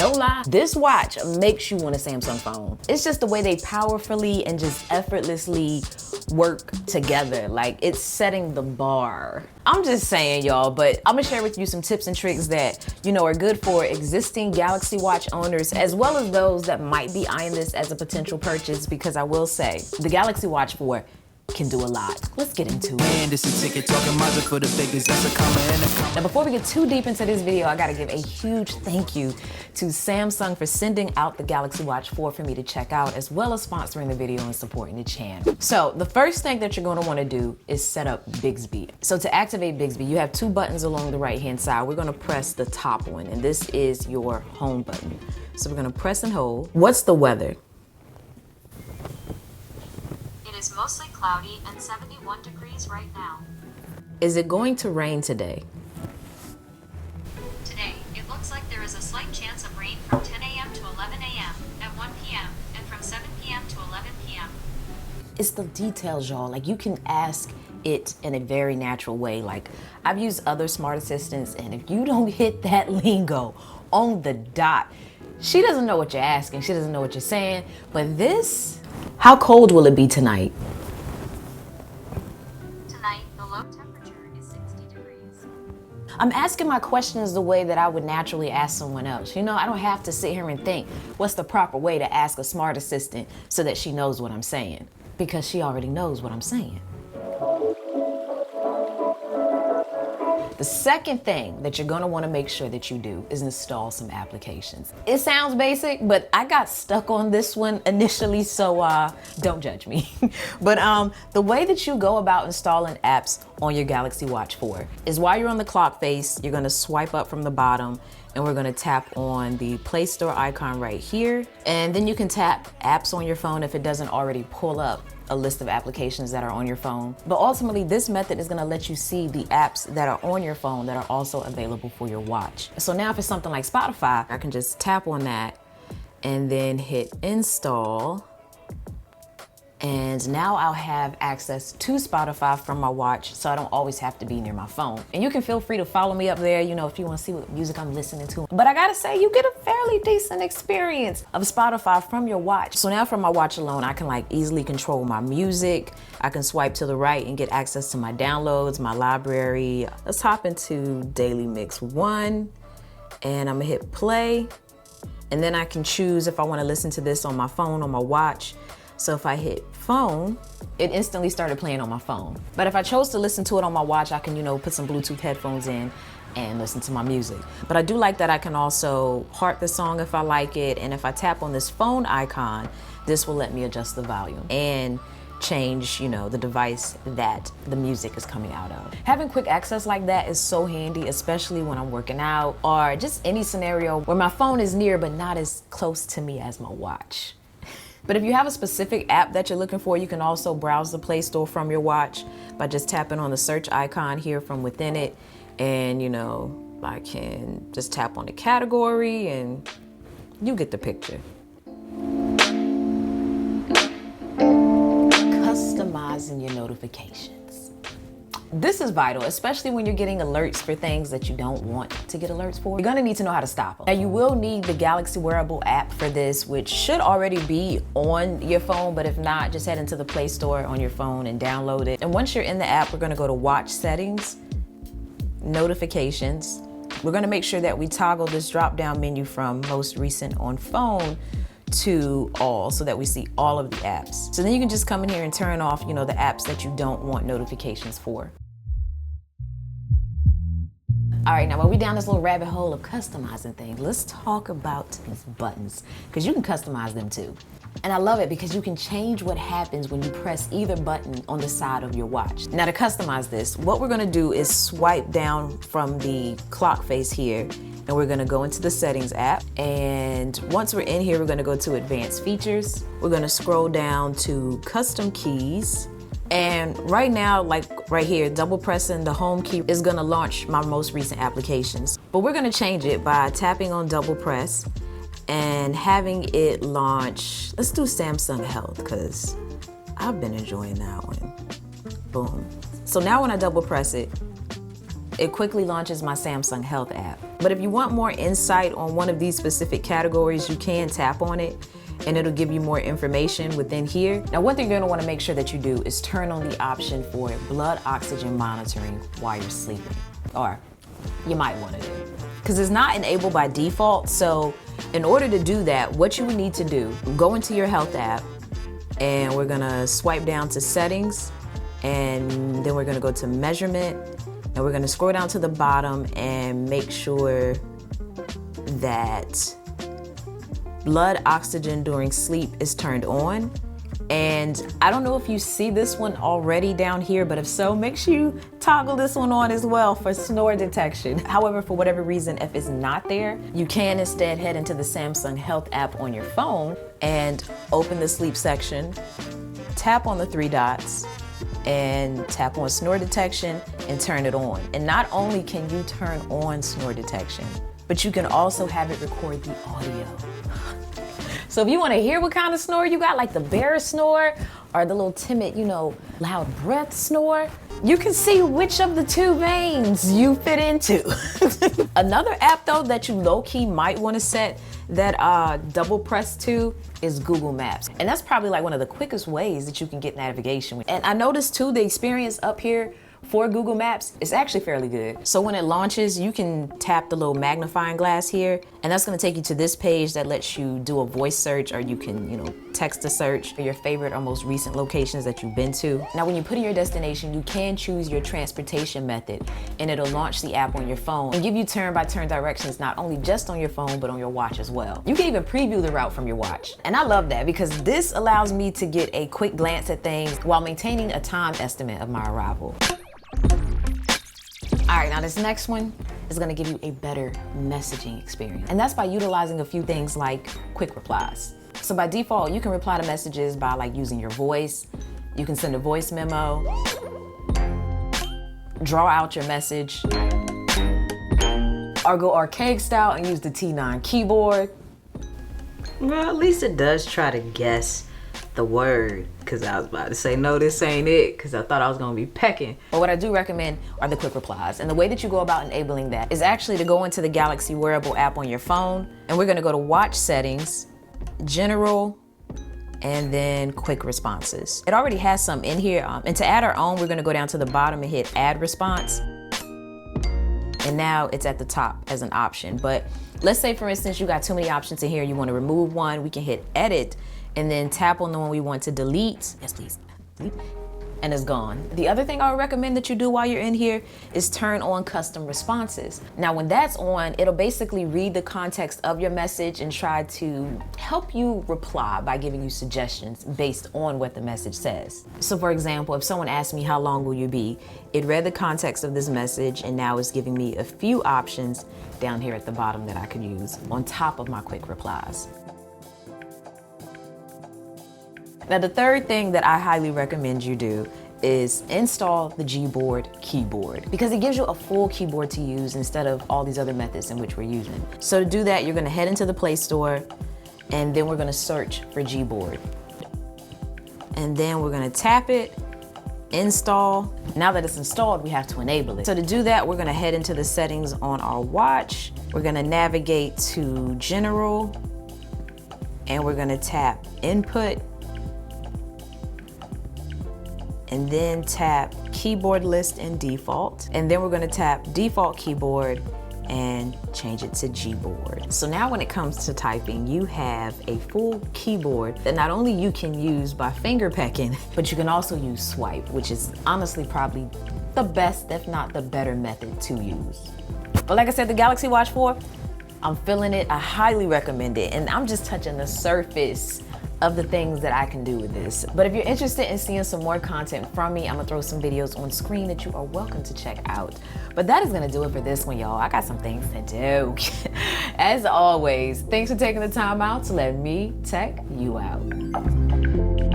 no lie, this watch makes you want a Samsung phone. It's just the way they powerfully and just effortlessly work together. Like, it's setting the bar. I'm just saying, y'all, but I'm gonna share with you some tips and tricks that, you know, are good for existing Galaxy Watch owners, as well as those that might be eyeing this as a potential purchase, because I will say, the Galaxy Watch 4 can do a lot. Let's get into it. Man, this is ticket talking Mazda for the biggest. That's a comma and a comma. Now, before we get too deep into this video, I gotta give a huge thank you to Samsung for sending out the Galaxy Watch 4 for me to check out, as well as sponsoring the video and supporting the channel. So the first thing that you're gonna wanna do is set up Bixby. So to activate Bixby, you have two buttons along the right-hand side. We're gonna press the top one, and this is your home button. So we're gonna press and hold. What's the weather? It is mostly cloudy and 71 degrees right now. Is it going to rain today? Today, it looks like there is a slight chance of rain from 10 a.m. to 11 a.m., at 1 p.m., and from 7 p.m. to 11 p.m. It's the details, y'all. Like, you can ask it in a very natural way. Like, I've used other smart assistants, and if you don't hit that lingo on the dot, she doesn't know what you're asking. She doesn't know what you're saying. But this, how cold will it be tonight? Tonight, the low temperature is 60 degrees. I'm asking my questions the way that I would naturally ask someone else. You know, I don't have to sit here and think, what's the proper way to ask a smart assistant so that she knows what I'm saying? Because she already knows what I'm saying. The second thing that you're gonna wanna make sure that you do is install some applications. It sounds basic, but I got stuck on this one initially, so don't judge me. But the way that you go about installing apps on your Galaxy Watch 4 is while you're on the clock face, you're gonna swipe up from the bottom, and we're gonna tap on the Play Store icon right here. And then you can tap apps on your phone if it doesn't already pull up a list of applications that are on your phone. But ultimately, this method is gonna let you see the apps that are on your phone that are also available for your watch. So now if it's something like Spotify, I can just tap on that and then hit install. And now I'll have access to Spotify from my watch, so I don't always have to be near my phone. And you can feel free to follow me up there, you know, if you want to see what music I'm listening to. But I gotta say, you get a fairly decent experience of Spotify from your watch. So now from my watch alone, I can like easily control my music. I can swipe to the right and get access to my downloads, my library. Let's hop into Daily Mix 1, and I'm gonna hit play. And then I can choose if I want to listen to this on my phone, on my watch. So if I hit phone, it instantly started playing on my phone. But if I chose to listen to it on my watch, I can, you know, put some Bluetooth headphones in and listen to my music. But I do like that I can also heart the song if I like it. And if I tap on this phone icon, this will let me adjust the volume and change, you know, the device that the music is coming out of. Having quick access like that is so handy, especially when I'm working out or just any scenario where my phone is near but not as close to me as my watch. But if you have a specific app that you're looking for, you can also browse the Play Store from your watch by just tapping on the search icon here from within it. And, you know, I can just tap on the category and you get the picture. Customizing your notifications. This is vital, especially when you're getting alerts for things that you don't want to get alerts for. You're gonna need to know how to stop them. Now, you will need the Galaxy Wearable app for this, which should already be on your phone, but if not, just head into the Play Store on your phone and download it. And once you're in the app, we're gonna go to Watch Settings, Notifications. We're gonna make sure that we toggle this drop-down menu from Most Recent on Phone to All, so that we see all of the apps. So then you can just come in here and turn off, you know, the apps that you don't want notifications for. All right, now while we're down this little rabbit hole of customizing things, let's talk about these buttons, because you can customize them too. And I love it because you can change what happens when you press either button on the side of your watch. Now to customize this, what we're gonna do is swipe down from the clock face here, and we're gonna go into the Settings app. And once we're in here, we're gonna go to Advanced Features. We're gonna scroll down to Custom Keys. And right now, like right here, double pressing the home key is gonna launch my most recent applications. But we're gonna change it by tapping on double press and having it launch, let's do Samsung Health, because I've been enjoying that one. Boom. So now when I double press it, it quickly launches my Samsung Health app. But if you want more insight on one of these specific categories, you can tap on it and it'll give you more information within here. Now, one thing you're gonna wanna make sure that you do is turn on the option for blood oxygen monitoring while you're sleeping. Or you might wanna do. Because it's not enabled by default, so in order to do that, what you would need to do, go into your health app, and we're gonna swipe down to settings, and then we're gonna go to measurement, and we're gonna scroll down to the bottom and make sure that blood oxygen during sleep is turned on. And I don't know if you see this one already down here, but if so, make sure you toggle this one on as well for snore detection. However, for whatever reason, if it's not there, you can instead head into the Samsung Health app on your phone and open the sleep section, tap on the 3 dots, and tap on snore detection and turn it on. And not only can you turn on snore detection, but you can also have it record the audio. So if you want to hear what kind of snore you got, like the bear snore or the little timid, loud breath snore, you can see which of the 2 veins you fit into. Another app though that you low-key might want to set that double press to is Google Maps. And that's probably like one of the quickest ways that you can get navigation. And I noticed too, the experience up here for Google Maps is actually fairly good. So when it launches, you can tap the little magnifying glass here, and that's gonna take you to this page that lets you do a voice search, or you can, text a search for your favorite or most recent locations that you've been to. Now, when you put in your destination, you can choose your transportation method, and it'll launch the app on your phone and give you turn-by-turn directions, not only just on your phone, but on your watch as well. You can even preview the route from your watch. And I love that because this allows me to get a quick glance at things while maintaining a time estimate of my arrival. All right, now this next one is gonna give you a better messaging experience. And that's by utilizing a few things like quick replies. So by default, you can reply to messages by using your voice. You can send a voice memo, draw out your message, or go archaic style and use the T9 keyboard. Well, at least it does try to guess the word, because I was about to say, no, this ain't it, because I thought I was going to be pecking. But what I do recommend are the quick replies. And the way that you go about enabling that is actually to go into the Galaxy Wearable app on your phone, and we're going to go to Watch Settings, General, and then Quick Responses. It already has some in here, and to add our own, we're going to go down to the bottom and hit Add Response. And now it's at the top as an option. But let's say, for instance, you got too many options in here, you want to remove one, we can hit Edit, and then tap on the one we want to delete. Yes, please. Delete. And it's gone. The other thing I would recommend that you do while you're in here is turn on custom responses. Now, when that's on, it'll basically read the context of your message and try to help you reply by giving you suggestions based on what the message says. So for example, if someone asked me, how long will you be? It read the context of this message and now it's giving me a few options down here at the bottom that I could use on top of my quick replies. Now, the third thing that I highly recommend you do is install the Gboard keyboard, because it gives you a full keyboard to use instead of all these other methods in which we're using. So to do that, you're gonna head into the Play Store, and then we're gonna search for Gboard. And then we're gonna tap it, install. Now that it's installed, we have to enable it. So to do that, we're gonna head into the settings on our watch. We're gonna navigate to General, and we're gonna tap Input, and then tap Keyboard List and Default. And then we're gonna tap Default Keyboard and change it to Gboard. So now when it comes to typing, you have a full keyboard that not only you can use by finger pecking, but you can also use swipe, which is honestly probably the best, if not the better method to use. But like I said, the Galaxy Watch 4, I'm feeling it, I highly recommend it, and I'm just touching the surface of the things that I can do with this. But if you're interested in seeing some more content from me, I'm gonna throw some videos on screen that you are welcome to check out. But that is gonna do it for this one, y'all. I got some things to do. As always, thanks for taking the time out to let me tech you out.